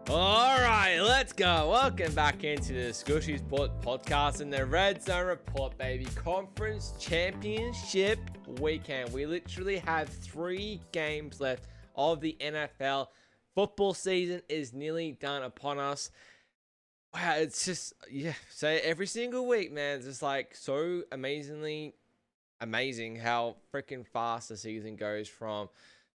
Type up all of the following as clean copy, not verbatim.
All right, let's go. Welcome back into the Squishy Sport podcast and the Redzone Report, baby. Conference Championship weekend. We literally have 3 games left of the NFL. Football season is nearly done upon us. Wow, it's just, so every single week, man, it's just like so amazing how freaking fast the season goes from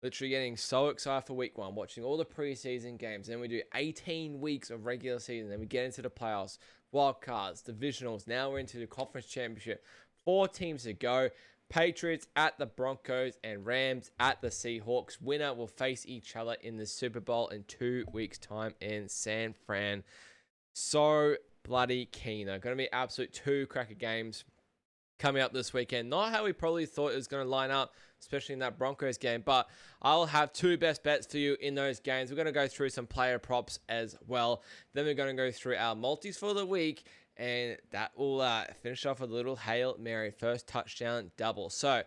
literally getting so excited for week 1, watching all the preseason games. Then we do 18 weeks of regular season. Then we get into the playoffs, wild cards, divisionals. Now we're into the conference championship. 4 teams to go. Patriots at the Broncos and Rams at the Seahawks. Winner will face each other in the Super Bowl in 2 weeks' time in San Fran. So bloody keen. They're going to be absolute 2 cracker games coming up this weekend. Not how we probably thought it was going to line up, especially in that Broncos game, but I'll have 2 best bets for you in those games. We're going to go through some player props as well. Then we're going to go through our multis for the week, and that will finish off with a little Hail Mary first touchdown double. So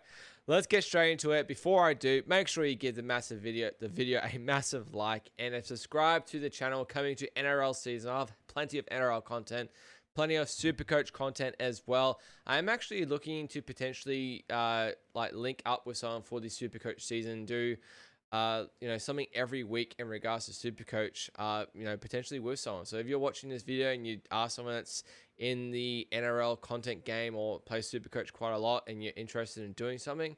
let's get straight into it. Before I do, make sure you give the video a massive like, and subscribe to the channel. Coming to NRL season, I have plenty of NRL content. Plenty of Supercoach content as well. I'm actually looking to potentially link up with someone for the Supercoach season. Do something every week in regards to Supercoach. Potentially with someone. So if you're watching this video and you are someone that's in the NRL content game or plays Supercoach quite a lot and you're interested in doing something,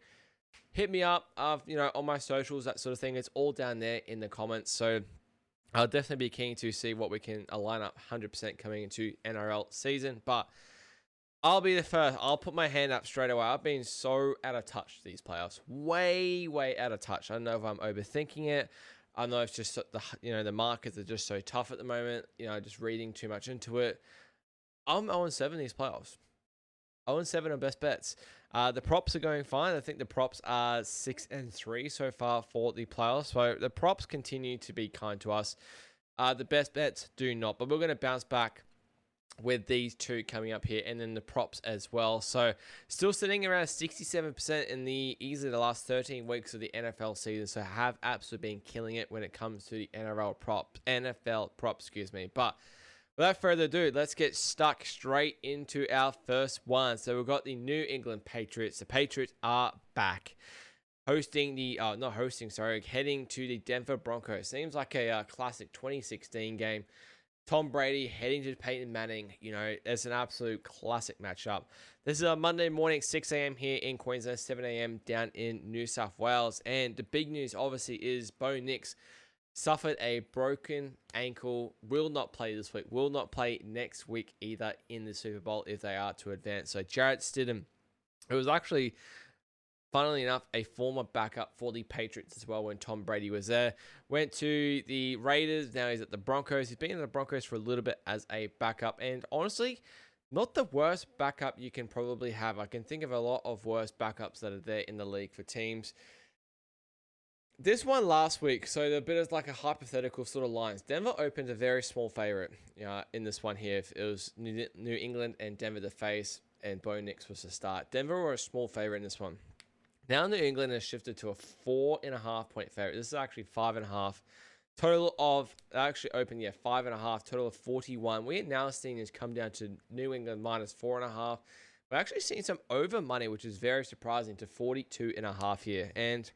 hit me up. On my socials, that sort of thing. It's all down there in the comments. So I'll definitely be keen to see what we can line up 100% coming into NRL season. But I'll be the first. I'll put my hand up straight away. I've been so out of touch these playoffs. Way out of touch. I don't know if I'm overthinking it. I don't know if it's just the markets are just so tough at the moment. Just reading too much into it. I'm 0-7 these playoffs. 0-7 on best bets. The props are going fine. I think the props are 6-3 so far for the playoffs. So the props continue to be kind to us. The best bets do not. But we're going to bounce back with these 2 coming up here, and then the props as well. So still sitting around 67% in easily the last 13 weeks of the NFL season. So have absolutely been killing it when it comes to the NFL props, But without further ado, let's get stuck straight into our first one. So we've got the New England Patriots. The Patriots are back. Heading to the Denver Broncos. Seems like a classic 2016 game. Tom Brady heading to Peyton Manning. It's an absolute classic matchup. This is a Monday morning, 6 a.m. here in Queensland, 7 a.m. down in New South Wales. And the big news, obviously, is Bo Nix suffered a broken ankle, will not play this week, will not play next week either in the Super Bowl if they are to advance. So Jarrett Stidham, it was actually, funnily enough, a former backup for the Patriots as well when Tom Brady was there. Went to the Raiders, now he's at the Broncos. He's been in the Broncos for a little bit as a backup, and honestly, not the worst backup you can probably have. I can think of a lot of worse backups that are there in the league for teams. This one last week, so a bit of like a hypothetical sort of lines. Denver opened a very small favorite in this one here. It was New England and Denver to face, and Bo Nix was to start. Denver were a small favorite in this one. Now New England has shifted to a 4.5 point favorite. This is actually 5.5. Total of, actually opened, 5.5. Total of 41. We're now seeing this come down to New England minus 4.5. We're actually seeing some over money, which is very surprising, to 42.5 here. And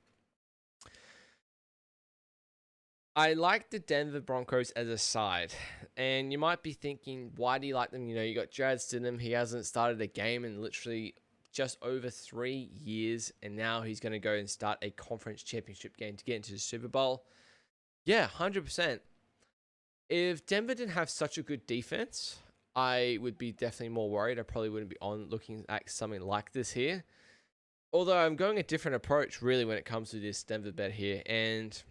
I like the Denver Broncos as a side, and you might be thinking, why do you like them? You got Jarrett Stidham. He hasn't started a game in literally just over 3 years, and now he's going to go and start a conference championship game to get into the Super Bowl. Yeah, 100%. If Denver didn't have such a good defense, I would be definitely more worried. I probably wouldn't be looking at something like this here. Although I'm going a different approach, really, when it comes to this Denver bet here, and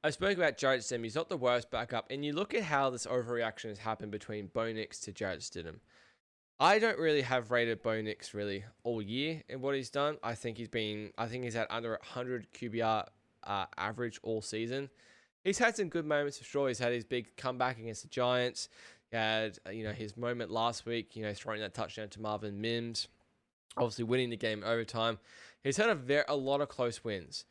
I spoke about Jarrett Stidham. He's not the worst backup. And you look at how this overreaction has happened between Bo Nix to Jarrett Stidham. I don't really have rated Bo Nix really all year in what he's done. I think he's had under 100 QBR average all season. He's had some good moments for sure. He's had his big comeback against the Giants. He had, his moment last week, throwing that touchdown to Marvin Mims, obviously winning the game in overtime. He's had a lot of close wins.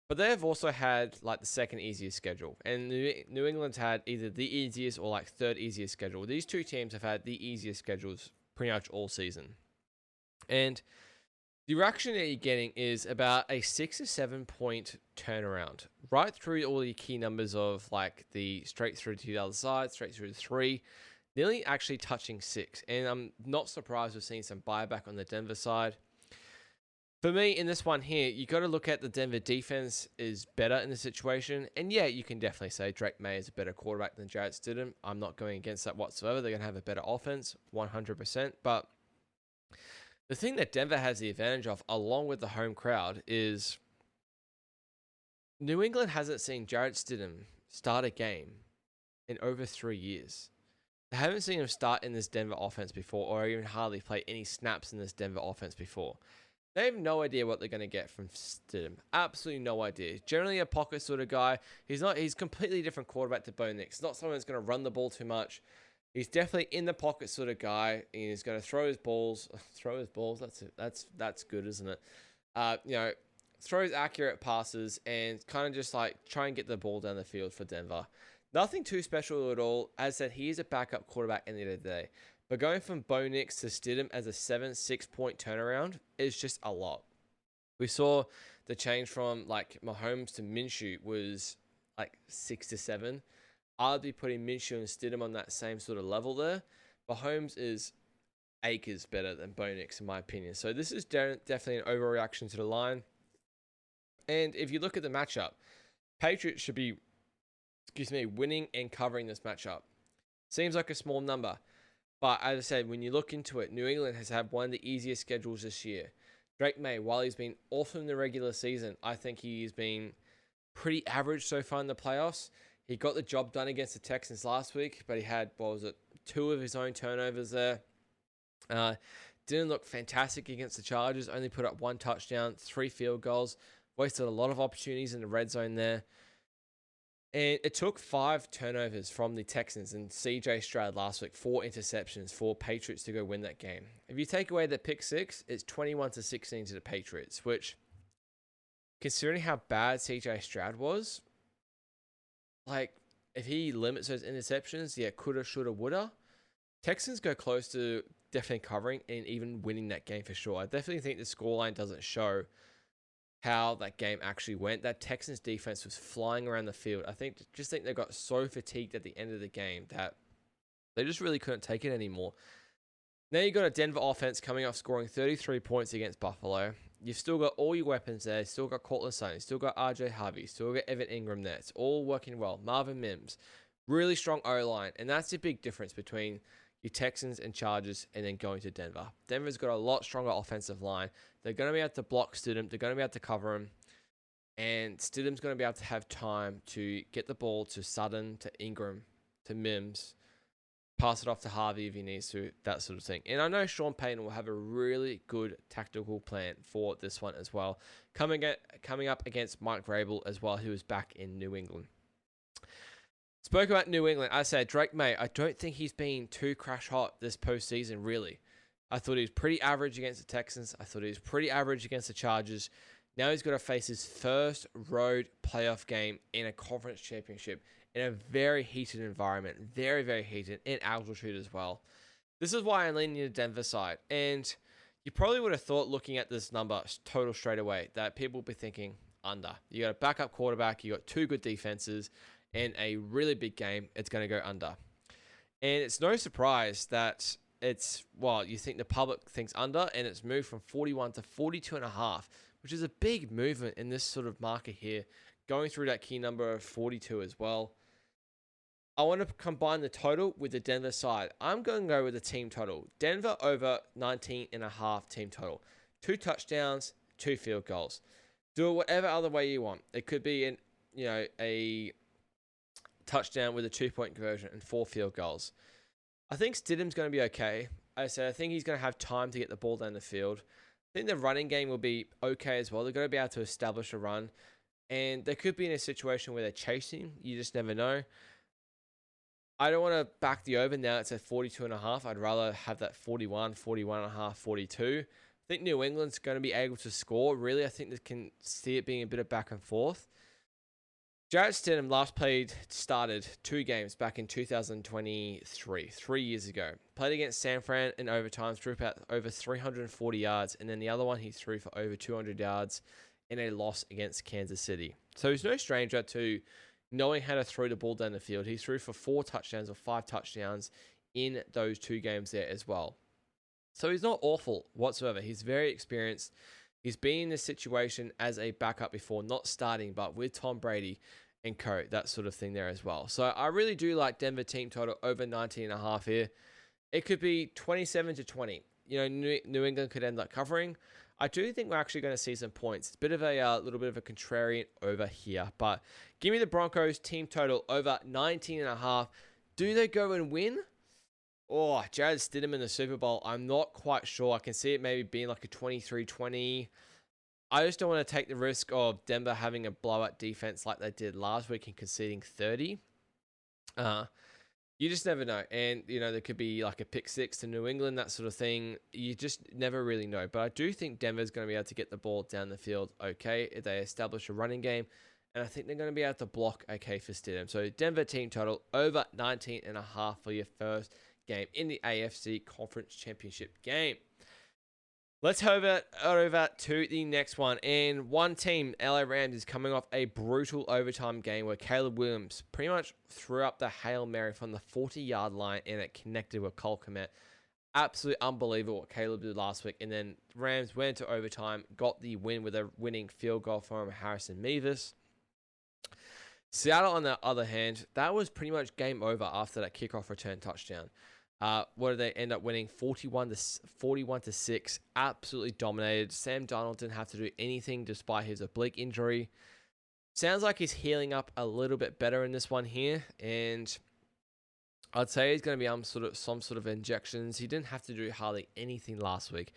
But they've also had like the second easiest schedule, and New England's had either the easiest or like third easiest schedule. These two teams have had the easiest schedules pretty much all season, and the reaction that you're getting is about a 6 or 7 point turnaround right through all the key numbers of like the straight through to the other side, straight through to 3, nearly actually touching 6. And I'm not surprised we're seeing some buyback on the Denver side. For me, in this one here, you got to look at the Denver defense is better in the situation. And yeah, you can definitely say Drake May is a better quarterback than Jarrett Stidham. I'm not going against that whatsoever. They're going to have a better offense, 100%. But the thing that Denver has the advantage of, along with the home crowd, is New England hasn't seen Jarrett Stidham start a game in over 3 years. They haven't seen him start in this Denver offense before, or even hardly play any snaps in this Denver offense before. They have no idea what they're going to get from Stidham. Absolutely no idea. Generally a pocket sort of guy. He's completely different quarterback to Bo Nix. Not someone that's going to run the ball too much. He's definitely in the pocket sort of guy. He's going to throw his balls. That's good, isn't it? Throws accurate passes and kind of just like try and get the ball down the field for Denver. Nothing too special at all. As I said, he is a backup quarterback in the end of the day. But going from Bo Nix to Stidham as a 7-6 point turnaround is just a lot. We saw the change from like Mahomes to Minshew was like 6 to 7. I'd be putting Minshew and Stidham on that same sort of level there. Mahomes is acres better than Bo Nix in my opinion. So this is definitely an overreaction to the line. And if you look at the matchup, Patriots should be, winning and covering this matchup. Seems like a small number. But as I said, when you look into it, New England has had one of the easiest schedules this year. Drake May, while he's been awesome in the regular season, I think he's been pretty average so far in the playoffs. He got the job done against the Texans last week, but he had, 2 of his own turnovers there. Didn't look fantastic against the Chargers, only put up 1 touchdown, 3 field goals, wasted a lot of opportunities in the red zone there. And it took 5 turnovers from the Texans and CJ Stroud last week, 4 interceptions for Patriots to go win that game. If you take away the pick 6, it's 21-16 to the Patriots, which, considering how bad CJ Stroud was, like, if he limits those interceptions, yeah, coulda, shoulda, woulda. Texans go close to definitely covering and even winning that game for sure. I definitely think the scoreline doesn't show how that game actually went. That Texans defense was flying around the field. I think they got so fatigued at the end of the game that they just really couldn't take it anymore. Now you got a Denver offense coming off scoring 33 points against Buffalo. You've still got all your weapons there. You've still got Cortland Sutton. You've still got RJ Harvey. You've still got Evan Ingram there. It's all working well. Marvin Mims. Really strong O-line. And that's the big difference between your Texans and Chargers and then going to Denver. Denver's got a lot stronger offensive line. They're going to be able to block Stidham. They're going to be able to cover him. And Stidham's going to be able to have time to get the ball to Sutton, to Ingram, to Mims, pass it off to Harvey if he needs to, that sort of thing. And I know Sean Payton will have a really good tactical plan for this one as well. Coming up against Mike Vrabel as well, who is back in New England. Spoke about New England. I said Drake May, I don't think he's been too crash hot this postseason, really. I thought he was pretty average against the Texans. I thought he was pretty average against the Chargers. Now he's got to face his first road playoff game in a conference championship in a very heated environment. Very, very heated, in altitude as well. This is why I'm leaning to the Denver side. And you probably would have thought, looking at this number total straight away, that people would be thinking under. You got a backup quarterback. You got 2 good defenses. In a really big game, it's going to go under. And it's no surprise that you think the public thinks under, and it's moved from 41 to 42.5, which is a big movement in this sort of market here, going through that key number of 42 as well. I want to combine the total with the Denver side. I'm going to go with the team total. Denver over 19.5 team total. 2 touchdowns, 2 field goals. Do it whatever other way you want. It could be a touchdown with a 2-point conversion and 4 field goals. I think Stidham's going to be okay. I think he's going to have time to get the ball down the field. I think the running game will be okay as well. They're going to be able to establish a run. And they could be in a situation where they're chasing. You just never know. I don't want to back the over now. It's at 42.5. I'd rather have that 41.5, 42. think New England's going to be able to score. Really, I think they can see it being a bit of back and forth. Jarrett Stidham started 2 games back in 2023, 3 years ago. Played against San Fran in overtime, threw out over 340 yards, and then the other one he threw for over 200 yards in a loss against Kansas City. So he's no stranger to knowing how to throw the ball down the field. He threw for 4 touchdowns or 5 touchdowns in those 2 games there as well. So he's not awful whatsoever. He's very experienced. He's been in this situation as a backup before, not starting, but with Tom Brady and co, that sort of thing there as well. So I really do like Denver team total over 19.5 here. It could be 27-20. New England could end up covering. I do think we're actually going to see some points. It's a bit of a little bit of a contrarian over here, but give me the Broncos team total over 19.5. Do they go and win? Oh, Jarrett Stidham in the Super Bowl. I'm not quite sure. I can see it maybe being like a 23-20. I just don't want to take the risk of Denver having a blowout defense like they did last week and conceding 30. You just never know. And, there could be like a pick 6 to New England, that sort of thing. You just never really know. But I do think Denver's going to be able to get the ball down the field okay if they establish a running game. And I think they're going to be able to block okay for Stidham. So Denver team total over 19.5 for your first game in the AFC Conference Championship game. Let's head over to the next one. And one team, LA Rams, is coming off a brutal overtime game where Caleb Williams pretty much threw up the Hail Mary from the 40-yard line and it connected with Cole Kmet. Absolutely unbelievable what Caleb did last week. And then Rams went into overtime, got the win with a winning field goal from Harrison Mevis. Seattle, on the other hand, that was pretty much game over after that kickoff return touchdown. What did they end up winning? 41-6. Absolutely dominated. Sam Darnold didn't have to do anything despite his oblique injury. Sounds like he's healing up a little bit better in this one here, and I'd say he's going to be some sort of injections. He didn't have to do hardly anything last week.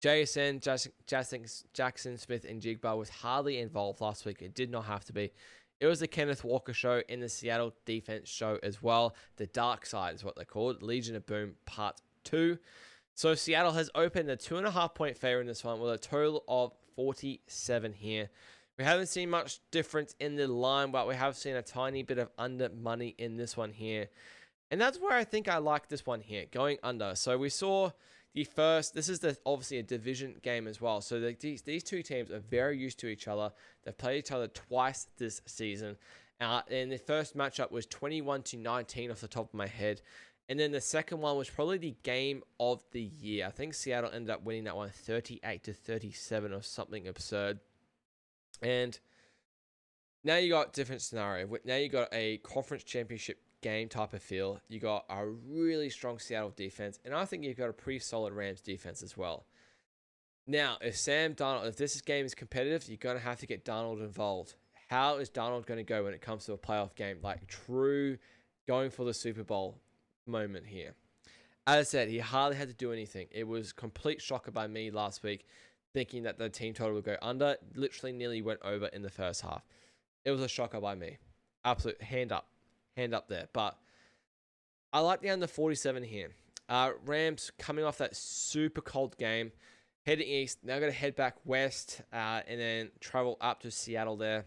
Jackson Smith and Jigba was hardly involved last week. It did not have to be. It was the Kenneth Walker show and the Seattle defense show as well. The Dark Side is what they called. Legion of Boom Part 2. So Seattle has opened a 2.5-point favor in this one with a total of 47 here. We haven't seen much difference in the line, but we have seen a tiny bit of under money in this one here. And that's where I think I like this one here, going under. So we saw this is obviously a division game as well. So these two teams are very used to each other. They've played each other twice this season. And the first matchup was 21-19 off the top of my head. And then the second one was probably the game of the year. I think Seattle ended up winning that one 38-37 or something absurd. And now you got different scenario. Now you got a conference championship game type of feel. You got a really strong Seattle defense, and I think you've got a pretty solid Rams defense as well. Now, if this game is competitive, you're going to have to get Darnold involved. How is Darnold going to go when it comes to a playoff game? Like true going for the Super Bowl moment here. As I said, he hardly had to do anything. It was complete shocker by me last week, thinking that the team total would go under. Literally nearly went over in the first half. It was a shocker by me. Absolute hand up there. But I like the under 47 here. Rams coming off that super cold game, heading east. Now got to head back west and then travel up to Seattle there.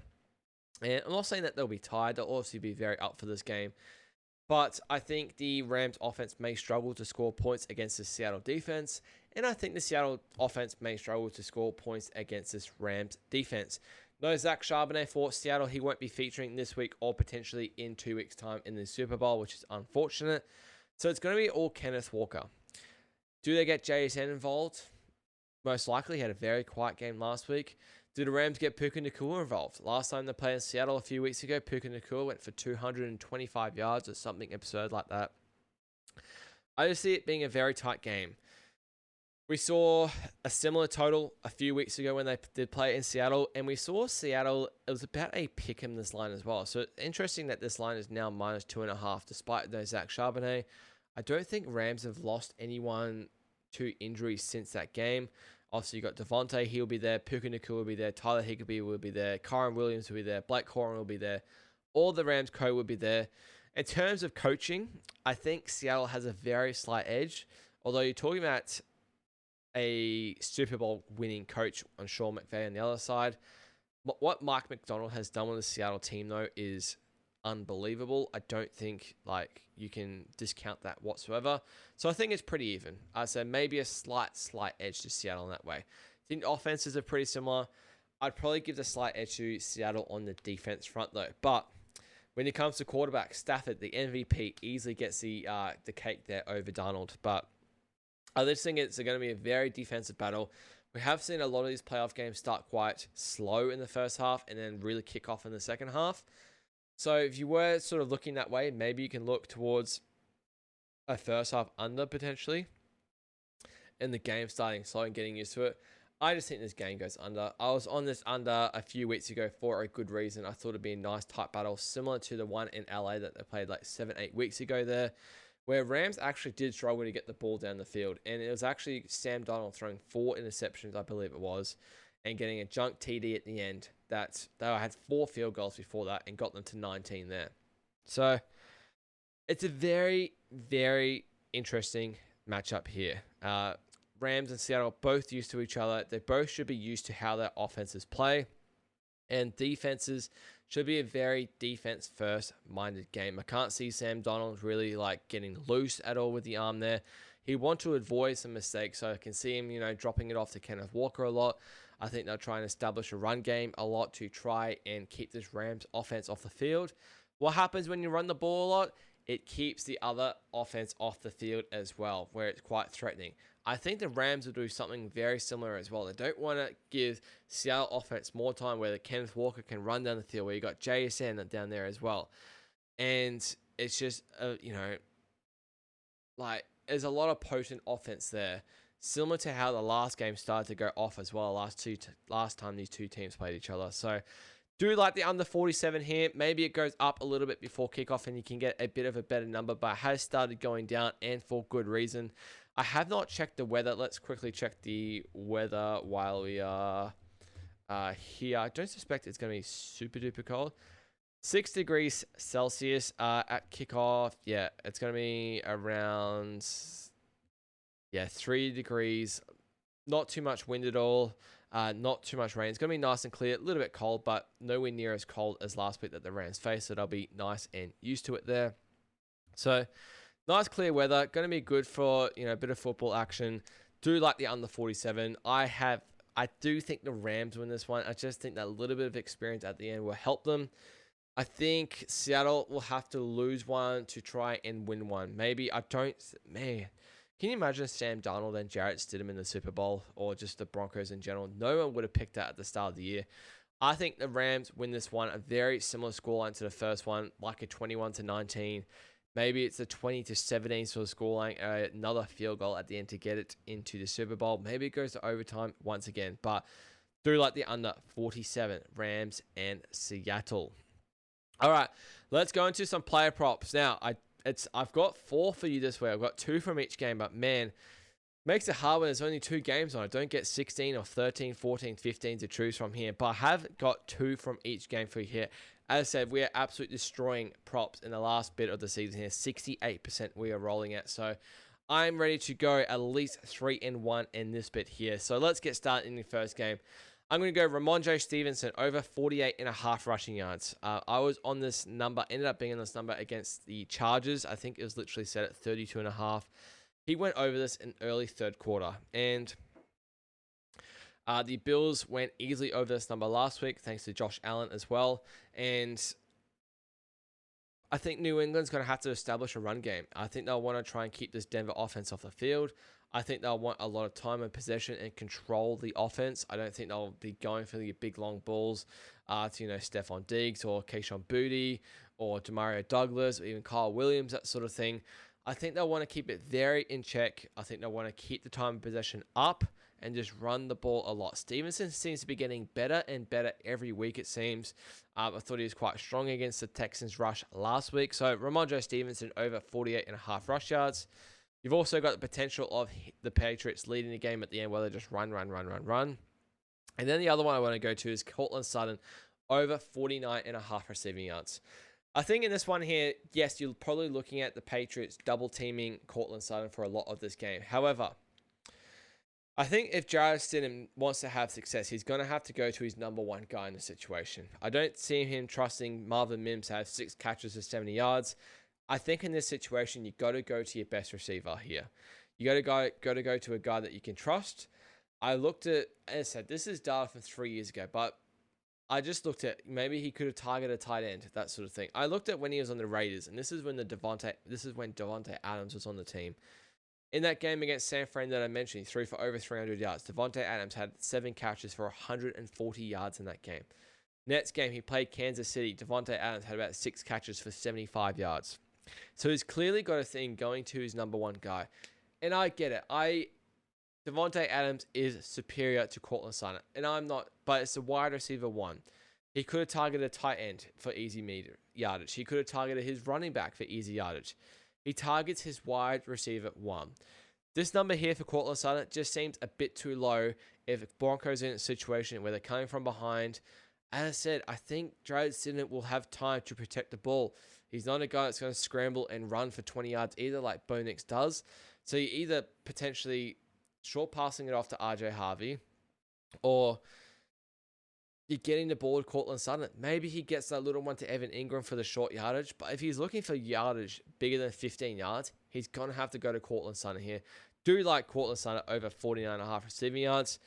And I'm not saying that they'll be tired. They'll obviously be very up for this game. But I think the Rams offense may struggle to score points against the Seattle defense. And I think the Seattle offense may struggle to score points against this Rams defense. No Zach Charbonnet for Seattle. He won't be featuring this week or potentially in 2 weeks' time in the Super Bowl, which is unfortunate. So it's going to be all Kenneth Walker. Do they get JSN involved? Most likely. He had a very quiet game last week. Do the Rams get Puka Nacua involved? Last time they played in Seattle a few weeks ago, Puka Nacua went for 225 yards or something absurd like that. I just see it being a very tight game. We saw a similar total a few weeks ago when they did play in Seattle, and we saw Seattle, it was about a pick 'em this line as well. So interesting that this line is now minus 2.5, despite no Zach Charbonnet. I don't think Rams have lost anyone to injuries since that game. Obviously, you got Devontae, he'll be there. Puka Nacua will be there. Tyler Higbee will be there. Kyron Williams will be there. Blake Corum will be there. All the Rams co will be there. In terms of coaching, I think Seattle has a very slight edge. Although you're talking about a Super Bowl winning coach on Sean McVay on the other side. What Mike McDonald has done with the Seattle team, though, is unbelievable. I don't think you can discount that whatsoever. So I think it's pretty even. I'd say maybe a slight edge to Seattle in that way. I think offenses are pretty similar. I'd probably give the slight edge to Seattle on the defense front, though. But when it comes to quarterback, Stafford, the MVP, easily gets the cake there over Darnold. But I just think it's going to be a very defensive battle. We have seen a lot of these playoff games start quite slow in the first half and then really kick off in the second half. So if you were sort of looking that way, maybe you can look towards a first half under potentially, and the game starting slow and getting used to it. I just think this game goes under. I was on this under a few weeks ago for a good reason. I thought it'd be a nice tight battle, similar to the one in LA that they played 7-8 weeks ago there, where Rams actually did struggle to get the ball down the field. And it was actually Sam Darnold throwing 4 interceptions, I believe it was, and getting a junk TD at the end. That they had 4 field goals before that and got them to 19 there. So it's a very, very interesting matchup here. Rams and Seattle are both used to each other. They both should be used to how their offenses play. And defenses should be a very defense-first minded game. I can't see Sam Darnold really getting loose at all with the arm there. He wants to avoid some mistakes, so I can see him, dropping it off to Kenneth Walker a lot. I think they'll try and establish a run game a lot to try and keep this Rams offense off the field. What happens when you run the ball a lot? It keeps the other offense off the field as well, where it's quite threatening. I think the Rams will do something very similar as well. They don't want to give Seattle offense more time where the Kenneth Walker can run down the field, where you got JSN down there as well. And it's just, there's a lot of potent offense there, similar to how the last game started to go off as well, last time these two teams played each other. So do like the under 47 here. Maybe it goes up a little bit before kickoff and you can get a bit of a better number, but it has started going down, and for good reason. I have not checked the weather. Let's quickly check the weather while we are here. I don't suspect it's going to be super duper cold. 6 degrees Celsius at kickoff. Yeah, it's going to be around 3 degrees. Not too much wind at all. Not too much rain. It's going to be nice and clear. A little bit cold, but nowhere near as cold as last week that the Rams faced. So they'll be nice and used to it there. So nice clear weather. Going to be good for a bit of football action. Do like the under 47. I do think the Rams win this one. I just think that little bit of experience at the end will help them. I think Seattle will have to lose one to try and win one. Maybe can you imagine Sam Darnold and Jarrett Stidham in the Super Bowl, or just the Broncos in general? No one would have picked that at the start of the year. I think the Rams win this one, a very similar scoreline to the first one, like a 21-19. Maybe it's a 20-17 sort of scoreline, another field goal at the end to get it into the Super Bowl. Maybe it goes to overtime once again, but do like the under 47, Rams and Seattle. All right, let's go into some player props. Now, I've got 4 for you this week. I've got 2 from each game, but man, makes it hard when there's only 2 games on. I don't get 16 or 13, 14, 15 to choose from here, but I have got 2 from each game for you here. As I said, we are absolutely destroying props in the last bit of the season here. 68% we are rolling at, so I'm ready to go at least 3-1 in this bit here. So let's get started in the first game. I'm going to go Ramondre Stevenson over 48.5 rushing yards. I was on this number, ended up being on this number against the Chargers. I think it was literally set at 32.5. He went over this in early third quarter, and the Bills went easily over this number last week, thanks to Josh Allen as well. And I think New England's going to have to establish a run game. I think they'll want to try and keep this Denver offense off the field. I think they'll want a lot of time and possession and control the offense. I don't think they'll be going for the big long balls to, Stephon Diggs or Kayshon Boutte or Demario Douglas or even Kyle Williams, that sort of thing. I think they'll want to keep it very in check. I think they'll want to keep the time and possession up and just run the ball a lot. Stevenson seems to be getting better and better every week, it seems. I thought he was quite strong against the Texans rush last week. So Ramondre Stevenson over 48.5 rush yards. You've also got the potential of the Patriots leading the game at the end where they just run. And then the other one I want to go to is Courtland Sutton over 49.5 receiving yards. I think in this one here, yes, you're probably looking at the Patriots double teaming Courtland Sutton for a lot of this game. However, I think if Jarrett Stidham wants to have success, he's going to have to go to his number one guy in the situation. I don't see him trusting Marvin Mims to have 6 catches for 70 yards. I think in this situation, you got to go to your best receiver here. You got to go to a guy that you can trust. I looked at, as I said, this is data from 3 years ago, but I just looked at maybe he could have targeted a tight end, that sort of thing. I looked at when he was on the Raiders, and this is when Devontae Adams was on the team. In that game against San Fran that I mentioned, he threw for over 300 yards. Devontae Adams had 7 catches for 140 yards in that game. Next game, he played Kansas City. Devontae Adams had about 6 catches for 75 yards. So he's clearly got a thing going to his number one guy. And I get it. Devontae Adams is superior to Courtland Sutton. And I'm not, but it's a wide receiver one. He could have targeted a tight end for easy yardage. He could have targeted his running back for easy yardage. He targets his wide receiver one. This number here for Courtland Sutton just seems a bit too low if Broncos are in a situation where they're coming from behind. As I said, I think Jarrett Stidham will have time to protect the ball. He's not a guy that's going to scramble and run for 20 yards either like Bo Nix does. So you're either potentially short passing it off to RJ Harvey or you're getting the ball with Courtland Sutton. Maybe he gets that little one to Evan Ingram for the short yardage. But if he's looking for yardage bigger than 15 yards, he's going to have to go to Courtland Sutton here. Do like Courtland Sutton over 49.5 receiving yards.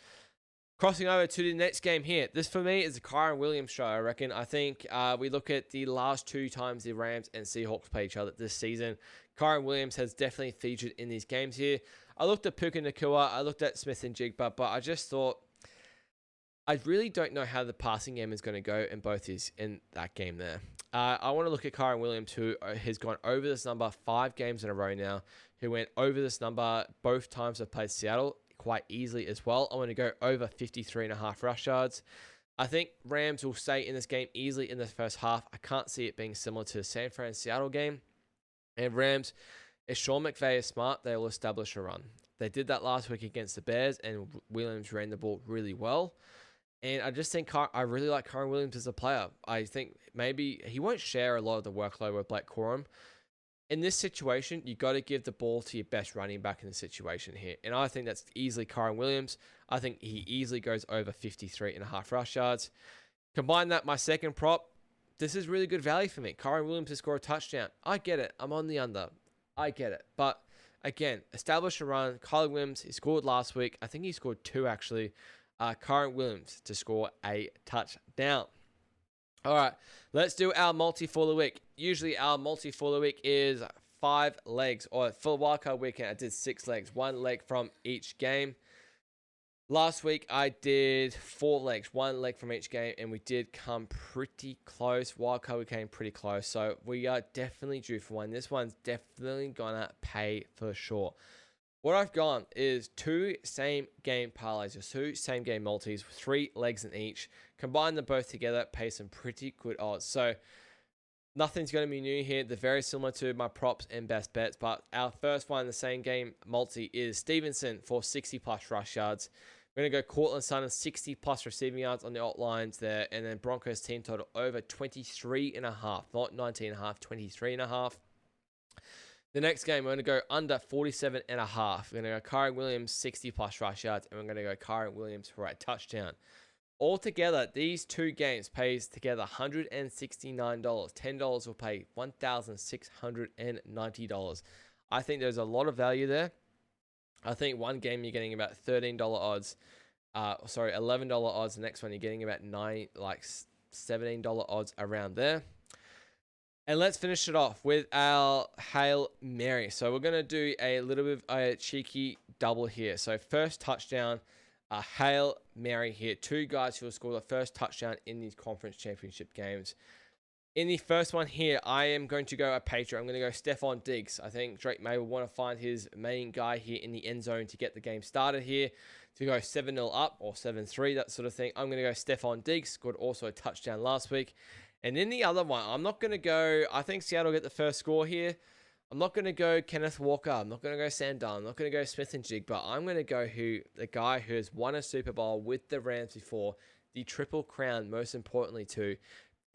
Crossing over to the next game here. This for me is a Kyren Williams show, I reckon. I think we look at the last 2 times the Rams and Seahawks play each other this season. Kyren Williams has definitely featured in these games here. I looked at Puka Nacua. I looked at Smith and Jigba, but I just thought, I really don't know how the passing game is going to go in in that game there. I want to look at Kyren Williams, who has gone over this number 5 games in a row now, who went over this number both times I've played Seattle quite easily as well. I want to go over 53.5 rush yards. I think Rams will stay in this game easily in the first half. I can't see it being similar to the San Fran Seattle game. And Rams, if Sean McVay is smart, they will establish a run. They did that last week against the Bears, and Williams ran the ball really well. And I just think I really like Kyren Williams as a player. I think maybe he won't share a lot of the workload with Blake Corum. In this situation, you got to give the ball to your best running back in the situation here. And I think that's easily Kyren Williams. I think he easily goes over 53.5 rush yards. Combine that, my second prop, this is really good value for me. Kyren Williams to score a touchdown. I get it. I'm on the under. I get it. But again, establish a run. Kyren Williams, he scored last week. I think he scored 2 actually. Kyren Williams to score a touchdown. All right, let's do our multi for the week. Usually our multi for the week is 5 legs, or for wildcard weekend, I did 6 legs, 1 leg from each game. Last week I did 4 legs, 1 leg from each game, and we did come pretty close. Wildcard we came pretty close, so we are definitely due for one. This one's definitely gonna pay for sure. What I've gone is 2 same game parlays, or 2 same game multis, 3 legs in each. Combine them both together, pay some pretty good odds. So nothing's going to be new here. They're very similar to my props and best bets. But our first one, the same game multi, is Stevenson for 60 plus rush yards. We're going to go Courtland Sutton 60 plus receiving yards on the alt lines there. And then Broncos team total over 23.5, not 19.5, 23.5. The next game, we're going to go under 47.5. We're going to go Kyren Williams 60 plus rush yards, and we're going to go Kyren Williams for a touchdown. Altogether, these 2 games pays together $169. $10 will pay $1,690. I think there's a lot of value there. I think one game you're getting about $13 odds. $11 odds. The next one you're getting about $17 odds around there. And let's finish it off with our Hail Mary. So we're going to do a little bit of a cheeky double here. So first touchdown, Hail Mary here. 2 guys who will score the first touchdown in these conference championship games. In the first one here, I am going to go a Patriot. I'm going to go Stephon Diggs. I think Drake May will want to find his main guy here in the end zone to get the game started here. To go 7-0 up or 7-3, that sort of thing. I'm going to go Stephon Diggs. Scored also a touchdown last week. And in the other one, I'm not going to go, I think Seattle will get the first score here. I'm not going to go Kenneth Walker. I'm not going to go Sam Darnold. I'm not going to go Smith and Jigba. I'm going to go the guy who has won a Super Bowl with the Rams before, the Triple Crown, most importantly too.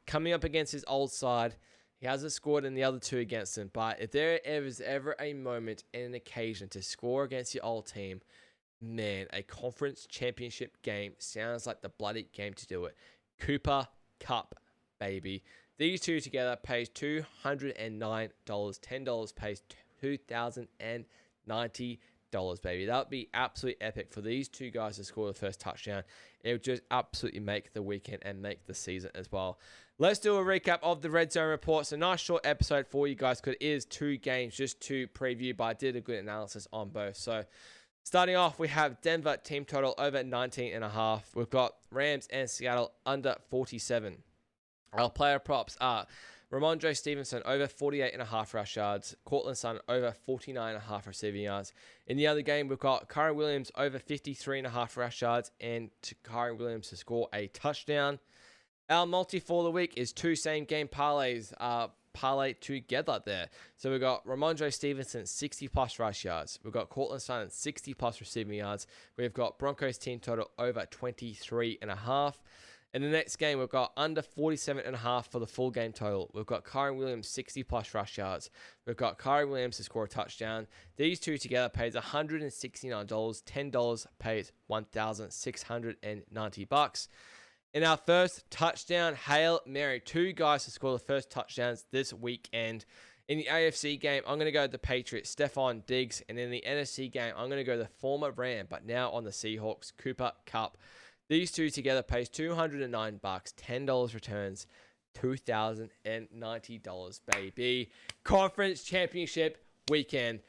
Coming up against his old side, he hasn't scored in the other 2 against him. But if there is ever a moment and an occasion to score against your old team, man, a conference championship game sounds like the bloody game to do it. Cooper Cup, baby. These two together pays $209. $10 pays $2,090, baby. That would be absolutely epic for these two guys to score the first touchdown. It would just absolutely make the weekend and make the season as well. Let's do a recap of the Red Zone Report. So nice short episode for you guys because it is 2 games just to preview, but I did a good analysis on both. So starting off, we have Denver team total over 19.5. We've got Rams and Seattle under 47. Our player props are Ramondre Stevenson over 48.5 rush yards, Cortland Sutton over 49.5 receiving yards. In the other game, we've got Kyren Williams over 53.5 rush yards and Kyren Williams to score a touchdown. Our multi for the week is 2 same game parlays parlay together there. So we've got Ramondre Stevenson 60 plus rush yards. We've got Cortland Sutton 60 plus receiving yards. We've got Broncos team total over 23.5. In the next game, we've got under 47.5 for the full game total. We've got Kyren Williams 60 plus rush yards. We've got Kyren Williams to score a touchdown. These two together pays $169. $10 pays $1,690. In our first touchdown, Hail Mary. 2 guys to score the first touchdowns this weekend. In the AFC game, I'm going to go the Patriots, Stephon Diggs. And in the NFC game, I'm going to go the former Ram, but now on the Seahawks, Cooper Kupp. These two together pays $209. $10 returns $2,090, baby. Conference championship weekend.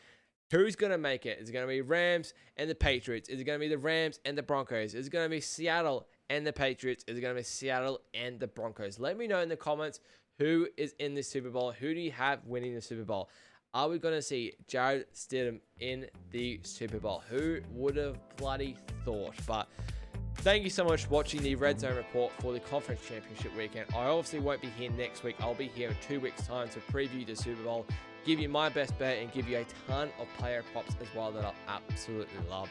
Who's going to make it? Is it going to be Rams and the Patriots? Is it going to be the Rams and the Broncos? Is it going to be Seattle and the Patriots? Is it going to be Seattle and the Broncos? Let me know in the comments who is in the Super Bowl. Who do you have winning the Super Bowl? Are we going to see Jared Stidham in the Super Bowl? Who would have bloody thought? But thank you so much for watching the Red Zone Report for the Conference Championship weekend. I obviously won't be here next week. I'll be here in 2 weeks' time to preview the Super Bowl, give you my best bet, and give you a ton of player props as well that I'll absolutely love.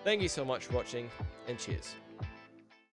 Thank you so much for watching, and cheers.